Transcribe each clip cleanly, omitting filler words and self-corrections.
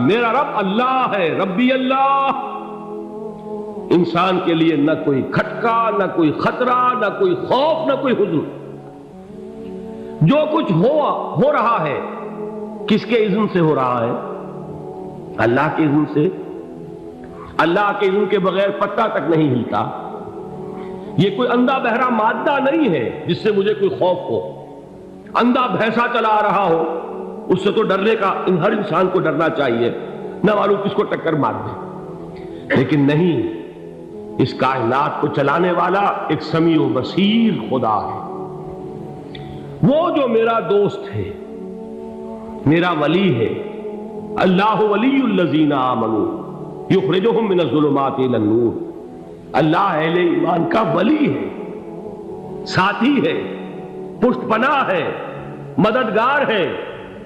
میرا رب اللہ ہے، ربی اللہ۔ انسان کے لیے نہ کوئی کھٹکا، نہ کوئی خطرہ، نہ کوئی خوف، نہ کوئی حزن۔ جو کچھ ہو رہا ہے کس کے اذن سے ہو رہا ہے؟ اللہ کے اذن سے۔ اللہ کے اذن کے بغیر پتا تک نہیں ہلتا۔ یہ کوئی اندھا بہرا مادہ نہیں ہے جس سے مجھے کوئی خوف ہو۔ اندھا بھینسا چلا آ رہا ہو اس سے تو ڈرنے کا ہر انسان کو ڈرنا چاہیے، نہ معلوم کس کو ٹکر مار دے۔ لیکن نہیں، اس کائنات کو چلانے والا ایک سمیع و بصیر خدا ہے۔ وہ جو میرا دوست ہے، میرا ولی ہے۔ اللہ ولی الذین آمنوا یخرجہم من الظلمات الی النور۔ اللہ اہل ایمان کا ولی ہے، ساتھی ہے، پشت پناہ ہے، مددگار ہے،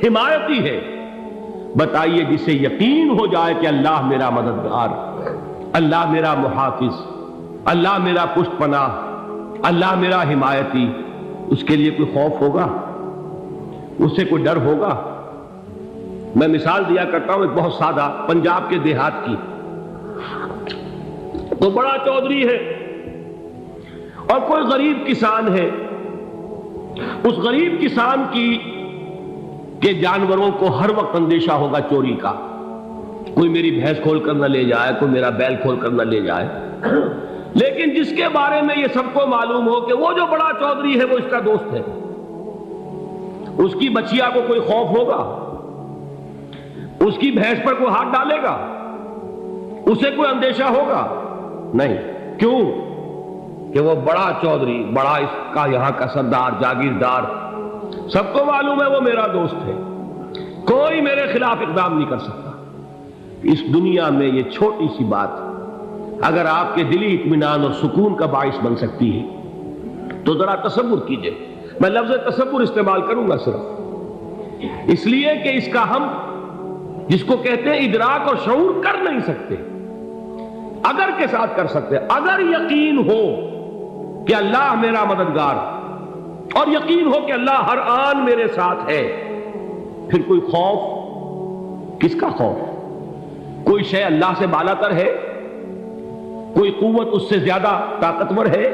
حمایتی ہے۔ بتائیے جسے یقین ہو جائے کہ اللہ میرا مددگار، اللہ میرا محافظ، اللہ میرا پشت پناہ، اللہ میرا حمایتی، اس کے لیے کوئی خوف ہوگا؟ اس سے کوئی ڈر ہوگا؟ میں مثال دیا کرتا ہوں ایک بہت سادہ، پنجاب کے دیہات کی۔ تو بڑا چودھری ہے اور کوئی غریب کسان ہے۔ اس غریب کسان کے جانوروں کو ہر وقت اندیشہ ہوگا چوری کا، کوئی میری بھینس کھول کر نہ لے جائے، کوئی میرا بیل کھول کر نہ لے جائے۔ لیکن جس کے بارے میں یہ سب کو معلوم ہو کہ وہ جو بڑا چودھری ہے وہ اس کا دوست ہے، اس کی بچیا کو کوئی خوف ہوگا؟ اس کی بھینس پر کوئی ہاتھ ڈالے گا؟ اسے کوئی اندیشہ ہوگا؟ نہیں۔ کیوں؟ کہ وہ بڑا چودھری، بڑا اس کا یہاں کا سردار، جاگیردار، سب کو معلوم ہے وہ میرا دوست ہے، کوئی میرے خلاف اقدام نہیں کر سکتا۔ اس دنیا میں یہ چھوٹی سی بات اگر آپ کے دلی اطمینان اور سکون کا باعث بن سکتی ہے تو ذرا تصور کیجئے۔ میں لفظ تصور استعمال کروں گا صرف اس لیے کہ اس کا ہم جس کو کہتے ہیں ادراک اور شعور کر نہیں سکتے، اگر کے ساتھ کر سکتے۔ اگر یقین ہو کہ اللہ میرا مددگار اور یقین ہو کہ اللہ ہر آن میرے ساتھ ہے، پھر کوئی خوف؟ کس کا خوف؟ کوئی شے اللہ سے بالا تر ہے؟ کوئی قوت اس سے زیادہ طاقتور ہے؟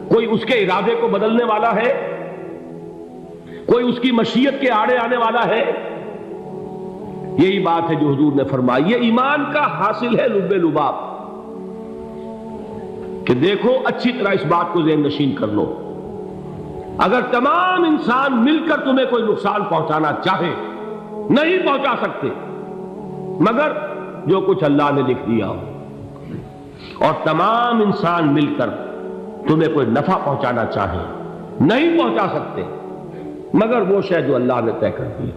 کوئی اس کے ارادے کو بدلنے والا ہے؟ کوئی اس کی مشیت کے آڑے آنے والا ہے؟ یہی بات ہے جو حضور نے فرمائی۔ یہ ایمان کا حاصل ہے لب لباب، کہ دیکھو اچھی طرح اس بات کو ذہن نشین کر لو، اگر تمام انسان مل کر تمہیں کوئی نقصان پہنچانا چاہے نہیں پہنچا سکتے، مگر جو کچھ اللہ نے لکھ دیا ہو، اور تمام انسان مل کر تمہیں کوئی نفع پہنچانا چاہے نہیں پہنچا سکتے، مگر وہ شے جو اللہ نے طے کر دی۔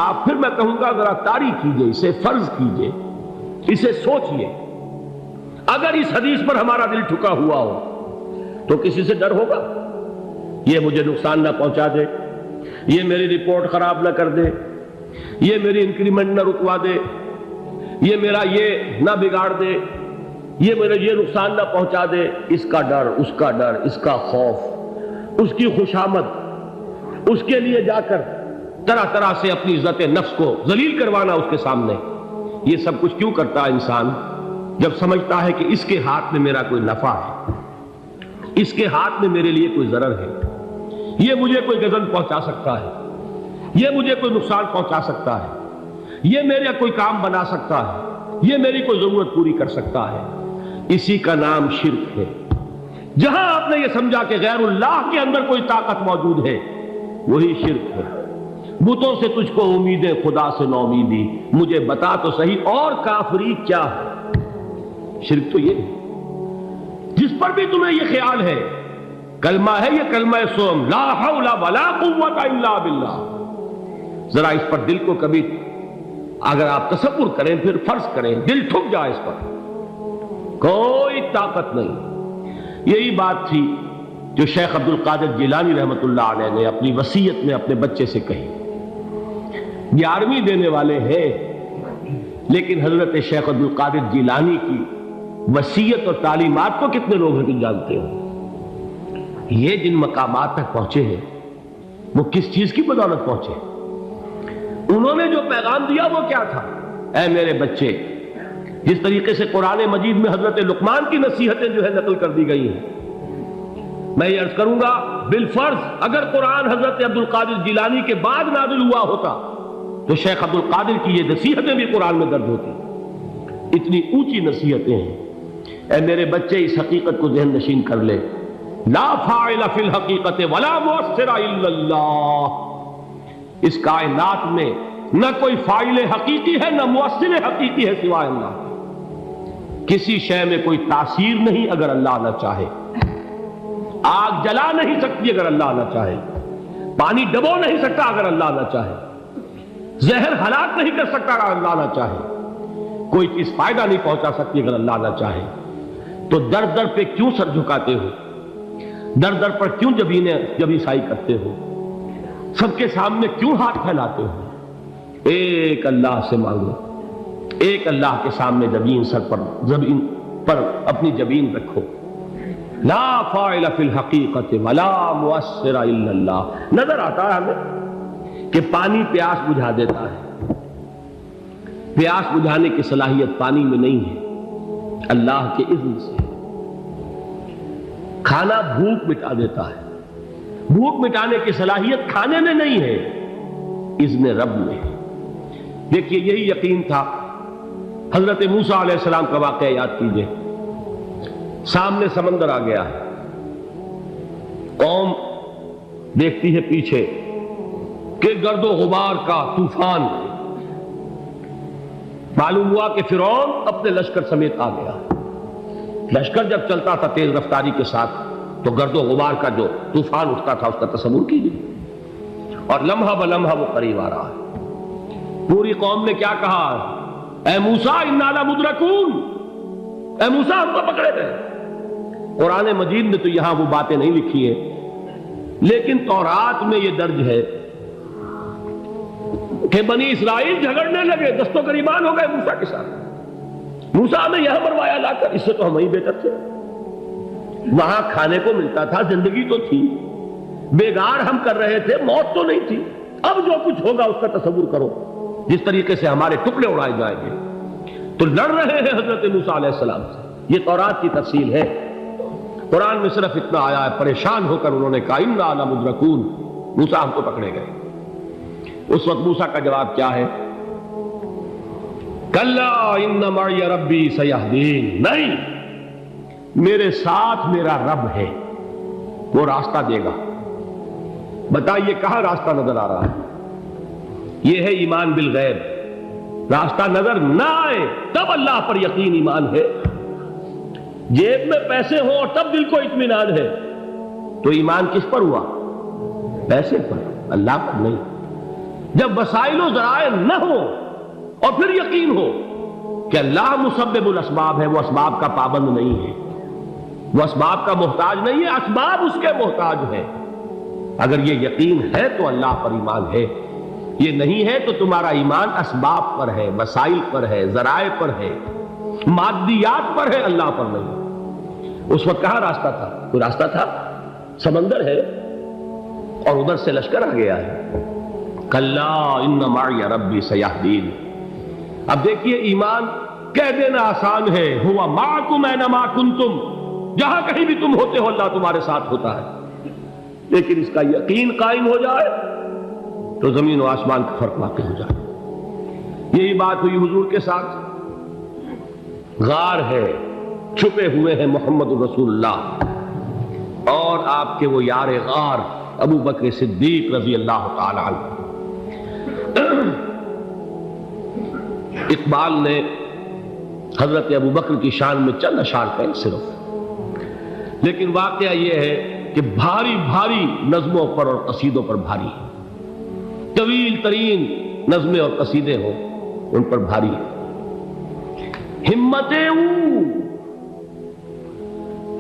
آپ پھر میں کہوں گا ذرا طاری کیجئے، اسے فرض کیجئے، اسے سوچئے۔ اگر اس حدیث پر ہمارا دل ٹھکا ہوا ہو تو کسی سے ڈر ہوگا؟ یہ مجھے نقصان نہ پہنچا دے، یہ میری رپورٹ خراب نہ کر دے، یہ میری انکریمنٹ نہ رکوا دے، یہ میرا یہ نہ بگاڑ دے، یہ میرا یہ نقصان نہ پہنچا دے۔ اس کا ڈر، اس کا ڈر، اس کا خوف، اس کی خوشامد، اس کے لیے جا کر طرح طرح سے اپنی عزت نفس کو ذلیل کروانا اس کے سامنے، یہ سب کچھ کیوں کرتا ہے انسان؟ جب سمجھتا ہے کہ اس کے ہاتھ میں میرا کوئی نفع ہے، اس کے ہاتھ میں میرے لیے کوئی ضرر ہے، یہ مجھے کوئی غضب پہنچا سکتا ہے، یہ مجھے کوئی نقصان پہنچا سکتا ہے، یہ میرا کوئی کام بنا سکتا ہے، یہ میری کوئی ضرورت پوری کر سکتا ہے، اسی کا نام شرک ہے۔ جہاں آپ نے یہ سمجھا کہ غیر اللہ کے اندر کوئی طاقت موجود ہے، وہی شرک ہے۔ بتوں سے تجھ کو امیدیں، خدا سے نومیدی، مجھے بتا تو صحیح اور کافری کیا ہے؟ شرک تو یہ ہے۔ جس پر بھی تمہیں یہ خیال ہے، کلمہ ہے یہ کلمہ سوم، لا حول ولا قوت الا باللہ، ذرا اس پر دل کو کبھی اگر آپ تصور کریں، پھر فرض کریں، دل ٹھک جائے اس پر، کوئی طاقت نہیں۔ یہی بات تھی جو شیخ عبد القادر جیلانی رحمۃ اللہ علیہ نے اپنی وصیت میں اپنے بچے سے کہی۔ 11ویں دینے والے ہیں، لیکن حضرت شیخ عبد القادر جیلانی کی وصیت اور تعلیمات کو کتنے لوگ ہیں تم جانتے ہو؟ یہ جن مقامات تک پہنچے ہیں وہ کس چیز کی بدولت پہنچے؟ انہوں نے جو پیغام دیا وہ کیا تھا؟ اے میرے بچے، جس طریقے سے قرآن مجید میں حضرت لقمان کی نصیحتیں جو ہے نقل کر دی گئی ہیں، میں یہ عرض کروں گا بالفرض اگر قرآن حضرت عبد القادر جیلانی کے بعد نازل ہوا ہوتا تو شیخ عبد القادر کی یہ نصیحتیں بھی قرآن میں درج ہوتی. اتنی اونچی نصیحتیں ہیں. اے میرے بچے، اس حقیقت کو ذہن نشین کر لے، لا فاعل فی الحقیقت ولا مؤثر الا اللہ. اس کائنات میں نہ کوئی فاعل حقیقی ہے نہ مؤثر حقیقی ہے سوائے اللہ. کسی شے میں کوئی تاثیر نہیں اگر اللہ نہ چاہے. آگ جلا نہیں سکتی اگر اللہ نہ چاہے. پانی ڈبو نہیں سکتا اگر اللہ نہ چاہے. زہر ہلاک نہیں کر سکتا اگر اللہ نہ چاہے. کوئی چیز فائدہ نہیں پہنچا سکتی اگر اللہ نہ چاہے. تو در در پہ کیوں سر جھکاتے ہو؟ در در پر کیوں جبیں سائی کرتے ہو؟ سب کے سامنے کیوں ہاتھ پھیلاتے ہو؟ ایک اللہ سے مانگو، ایک اللہ کے سامنے زمین پر اپنی جبین رکھو. لا فاعل فی الحقیقت ولا مؤثر الا اللہ. نظر آتا ہے ہمیں کہ پانی پیاس بجھا دیتا ہے. پیاس بجھانے کی صلاحیت پانی میں نہیں ہے، اللہ کے اذن سے. کھانا بھوک مٹا دیتا ہے. بھوک مٹانے کی صلاحیت کھانے میں نہیں ہے، اذن رب میں. دیکھیے یہی یقین تھا. حضرت موسیٰ علیہ السلام کا واقعہ یاد کیجئے. سامنے سمندر آ گیا ہے. قوم دیکھتی ہے پیچھے کہ گرد و غبار کا طوفان. معلوم ہوا کہ فرعون اپنے لشکر سمیت آ گیا. لشکر جب چلتا تھا تیز رفتاری کے ساتھ تو گرد و غبار کا جو طوفان اٹھتا تھا اس کا تصور کیجیے. اور لمحہ بلمحہ وہ قریب آ رہا ہے. پوری قوم نے کیا کہا؟ اے موسیٰ انا لمدرکون، اے موسیٰ ہم کو پکڑے گئے. قرآن مجید میں تو یہاں وہ باتیں نہیں لکھی ہیں، لیکن تورات میں یہ درج ہے کہ بنی اسرائیل جھگڑنے لگے، دست و گریبان ہو گئے موسیٰ کے ساتھ. موسیٰ نے یہاں مروایا لا کر، اس سے تو ہم ہی بہتر تھے. وہاں کھانے کو ملتا تھا، زندگی تو تھی، بیگار ہم کر رہے تھے، موت تو نہیں تھی. اب جو کچھ ہوگا اس کا تصور کرو، جس طریقے سے ہمارے ٹکڑے اڑائے جائیں گے. تو لڑ رہے ہیں حضرت موسیٰ علیہ السلام سے. یہ تورات کی تفصیل ہے. قرآن میں صرف اتنا آیا ہے، پریشان ہو کر انہوں نے کہا انا لمدرکون، موسیٰ ہم کو پکڑے گئے. اس وقت موسیٰ کا جواب کیا ہے؟ کلا ان معی ربی سیہدین. نہیں، میرے ساتھ میرا رب ہے، وہ راستہ دے گا. بتائیے کہاں راستہ نظر آ رہا ہے؟ یہ ہے ایمان بالغیب. راستہ نظر نہ آئے تب اللہ پر یقین ایمان ہے. جیب میں پیسے ہوں اور تب دل کو اطمینان ہے تو ایمان کس پر ہوا؟ پیسے پر، اللہ پر نہیں. جب وسائل و ذرائع نہ ہو اور پھر یقین ہو کہ اللہ مسبب الاسباب ہے، وہ اسباب کا پابند نہیں ہے، وہ اسباب کا محتاج نہیں ہے، اسباب اس کے محتاج ہے. اگر یہ یقین ہے تو اللہ پر ایمان ہے. یہ نہیں ہے تو تمہارا ایمان اسباب پر ہے، وسائل پر ہے، ذرائع پر ہے، مادیات پر ہے، اللہ پر نہیں. اس وقت کہاں راستہ تھا؟ کوئی راستہ تھا؟ سمندر ہے اور ادھر سے لشکر آ گیا ہے. کلا ان معی ربی سیہدین. اب دیکھیے ایمان کہہ دینا آسان ہے، ہوا معکم اینما کنتم، جہاں کہیں بھی تم ہوتے ہو اللہ تمہارے ساتھ ہوتا ہے. لیکن اس کا یقین قائم ہو جائے تو زمین و آسمان کا فرق واقع ہو جائے. یہی بات ہوئی حضور کے ساتھ. غار ہے، چھپے ہوئے ہیں محمد رسول اللہ اور آپ کے وہ یار غار ابو بکر صدیق رضی اللہ تعالی عنہ. اقبال نے حضرت ابو بکر کی شان میں چند اشعار کہیں صرف، لیکن واقعہ یہ ہے کہ بھاری بھاری نظموں پر اور قصیدوں پر بھاری ہے. طویل ترین نظمیں اور قصیدے ہوں ان پر بھاری ہے. ہمتیں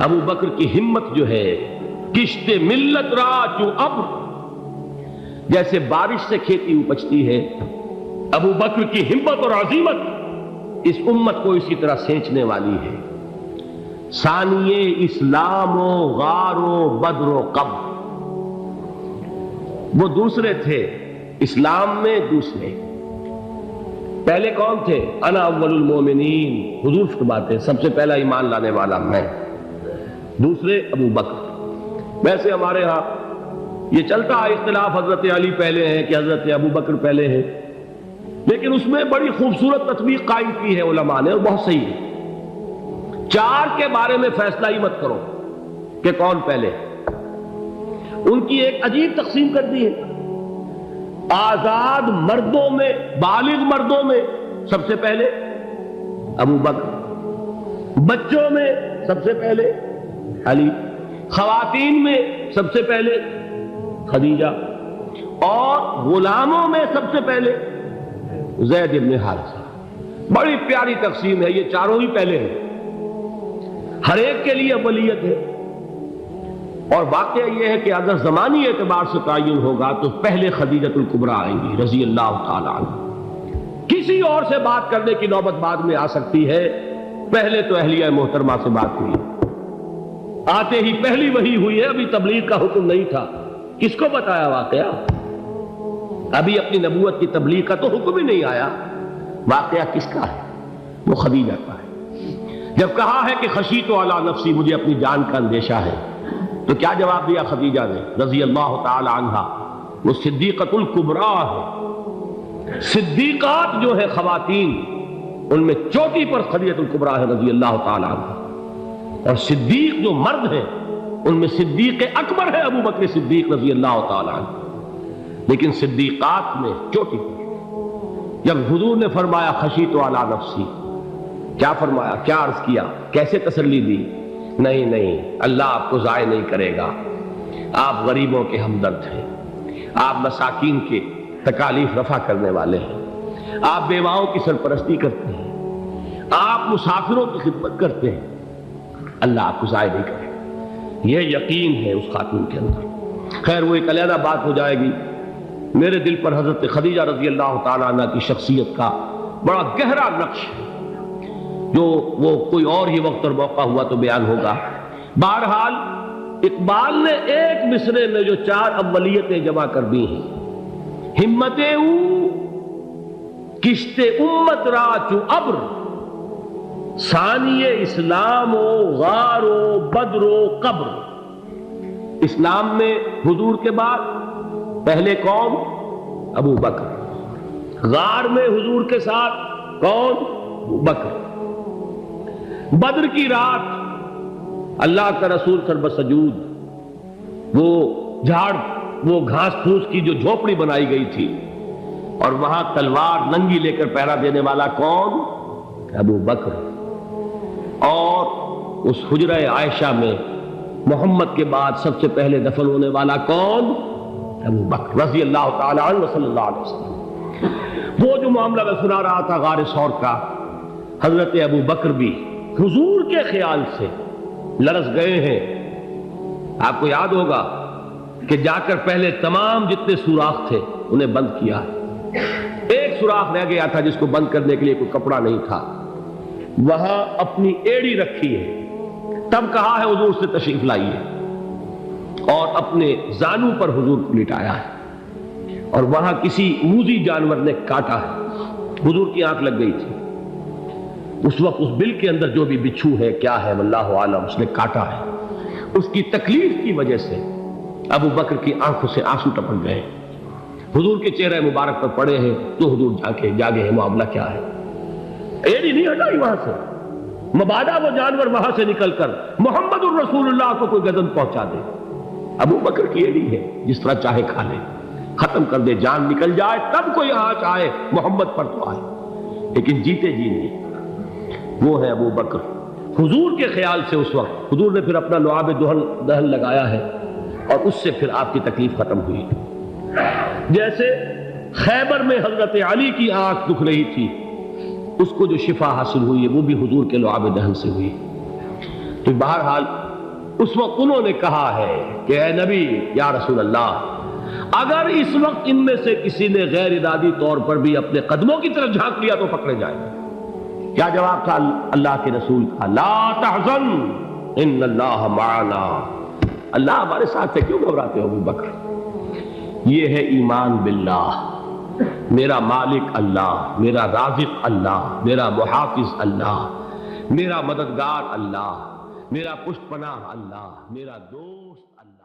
ابو بکر کی ہمت جو ہے، کشت ملت را چو ابر، جیسے بارش سے کھیتی اپجتی ہے، ابو بکر کی ہمت اور عزیمت اس امت کو اسی طرح سینچنے والی ہے. ثانیے اسلام و غار و بدر و قبر، وہ دوسرے تھے، اسلام میں دوسرے. پہلے کون تھے؟ انا اول المومنین، حضور فرماتے ہیں سب سے پہلا ایمان لانے والا میں. دوسرے ابو بکر. ویسے ہمارے ہاں یہ چلتا ہے اختلاف، حضرت علی پہلے ہیں کہ حضرت ابو بکر پہلے ہیں، لیکن اس میں بڑی خوبصورت تطبیق قائم کی ہے علماء نے، اور بہت صحیح ہے. 4 کے بارے میں فیصلہ ہی مت کرو کہ کون پہلے. ان کی ایک عجیب تقسیم کر دی ہے. آزاد مردوں میں، بالغ مردوں میں سب سے پہلے ابو بکر، بچوں میں سب سے پہلے علی، خواتین میں سب سے پہلے خدیجہ، اور غلاموں میں سب سے پہلے زید بن حارثہ. بڑی پیاری تقسیم ہے، یہ چاروں ہی پہلے ہیں، ہر ایک کے لیے اولیت ہے. اور واقعہ یہ ہے کہ اگر زمانی اعتبار سے تعین ہوگا تو پہلے خدیجۃ الکبریٰ آئیں گی رضی اللہ تعالی عنہ. کسی اور سے بات کرنے کی نوبت بعد میں آ سکتی ہے، پہلے تو اہلیہ محترمہ سے بات ہوئی. آتے ہی پہلی وحی ہوئی ہے، ابھی تبلیغ کا حکم نہیں تھا. کس کو بتایا واقعہ؟ ابھی اپنی نبوت کی تبلیغ کا تو حکم ہی نہیں آیا. واقعہ کس کا ہے؟ وہ خدیجہ کا ہے. جب کہا ہے کہ خشیت علی نفسی، مجھے اپنی جان کا اندیشہ ہے، تو کیا جواب دیا خدیجہ نے رضی اللہ تعالی عنہا؟ وہ صدیقۃ الکبریٰ ہے. صدیقات جو ہے خواتین، ان میں چوٹی پر خدیجۃ الکبریٰ ہے رضی اللہ تعالی عنہا. اور صدیق جو مرد ہیں ان میں صدیق اکبر ہے ابو بکر صدیق رضی اللہ تعالی عنہ. لیکن صدیقات میں چوٹی پر. جب حضور نے فرمایا خشیت علی نفسی، کیا فرمایا، کیا عرض کیا، کیسے تسلی دی؟ نہیں نہیں، اللہ آپ کو ضائع نہیں کرے گا. آپ غریبوں کے ہمدرد ہیں، آپ مساکین کے تکالیف رفع کرنے والے ہیں، آپ بیواؤں کی سرپرستی کرتے ہیں، آپ مسافروں کی خدمت کرتے ہیں. اللہ آپ کو ضائع نہیں کرے گا، یہ یقین ہے اس خاتون کے اندر. خیر وہ ایک علیحدہ بات ہو جائے گی. میرے دل پر حضرت خدیجہ رضی اللہ تعالیٰ عنہ کی شخصیت کا بڑا گہرا نقش ہے، جو وہ کوئی اور ہی وقت اور موقع ہوا تو بیان ہوگا. بہرحال اقبال نے ایک مصرے میں جو 4 اولیتیں جمع کر دی ہیں، ہمت او کشت امت را چو ابر، ثانی اسلام و غار و بدر و قبر. اسلام میں حضور کے بعد پہلے کون؟ ابو بکر. غار میں حضور کے ساتھ کون؟ ابو بکر. بدر کی رات اللہ کا رسول سر بسجود، وہ جھاڑ، وہ گھاس پھوس کی جو جھوپڑی بنائی گئی تھی، اور وہاں تلوار ننگی لے کر پہرا دینے والا کون؟ ابو بکر. اور اس حجرہ عائشہ میں محمد کے بعد سب سے پہلے دفن ہونے والا کون؟ ابو بکر رضی اللہ تعالی عنہ صلی اللہ علیہ وسلم. وہ جو معاملہ میں سنا رہا تھا غار ثور کا، حضرت ابو بکر بھی حضور کے خیال سے لرز گئے ہیں. آپ کو یاد ہوگا کہ جا کر پہلے تمام جتنے سوراخ تھے انہیں بند کیا. ایک سوراخ رہ گیا تھا جس کو بند کرنے کے لیے کوئی کپڑا نہیں تھا، وہاں اپنی ایڑی رکھی ہے. تب کہا ہے حضور سے تشریف لائیے، اور اپنے زانو پر حضور کو لٹایا ہے، اور وہاں کسی موذی جانور نے کاٹا ہے. حضور کی آنکھ لگ گئی تھی. اس وقت اس بل کے اندر جو بھی بچھو ہے، کیا ہے واللہ عالم، اس نے کاٹا ہے. اس کی تکلیف کی وجہ سے ابو بکر کی آنکھوں سے آنسو ٹپک گئے. حضور کے چہرے مبارک پر پڑے ہیں تو حضور جاگے ہیں، معاملہ کیا ہے؟ ایڑی نہیں ہٹائی وہاں سے، مبادا وہ جانور وہاں سے نکل کر محمد الرسول اللہ کو کوئی گزن پہنچا دے. ابو بکر کی ایڑی ہے، جس طرح چاہے کھا لے، ختم کر دے، جان نکل جائے تب کوئی آنچ آئے، محمد پر تو آئے، لیکن جیتے جی نہیں. وہ ہے ابو بکر. حضور کے خیال سے اس وقت حضور نے پھر اپنا لعاب دہن لگایا ہے، اور اس سے پھر آپ کی تکلیف ختم ہوئی. جیسے خیبر میں حضرت علی کی آنکھ دکھ رہی تھی، اس کو جو شفا حاصل ہوئی ہے وہ بھی حضور کے لعاب دہن سے ہوئی. تو بہرحال اس وقت انہوں نے کہا ہے کہ اے نبی یا رسول اللہ، اگر اس وقت ان میں سے کسی نے غیر ارادی طور پر بھی اپنے قدموں کی طرف جھانک لیا تو پکڑے جائے. کیا جواب تھا اللہ کے رسول کا؟ لا تحزن ان اللہ معنا. اللہ ہمارے ساتھ ہے، کیوں گھبراتے ہو ابو بکر؟ یہ ہے ایمان باللہ. میرا مالک اللہ، میرا رازق اللہ، میرا محافظ اللہ، میرا مددگار اللہ، میرا پشت پناہ اللہ، میرا دوست اللہ۔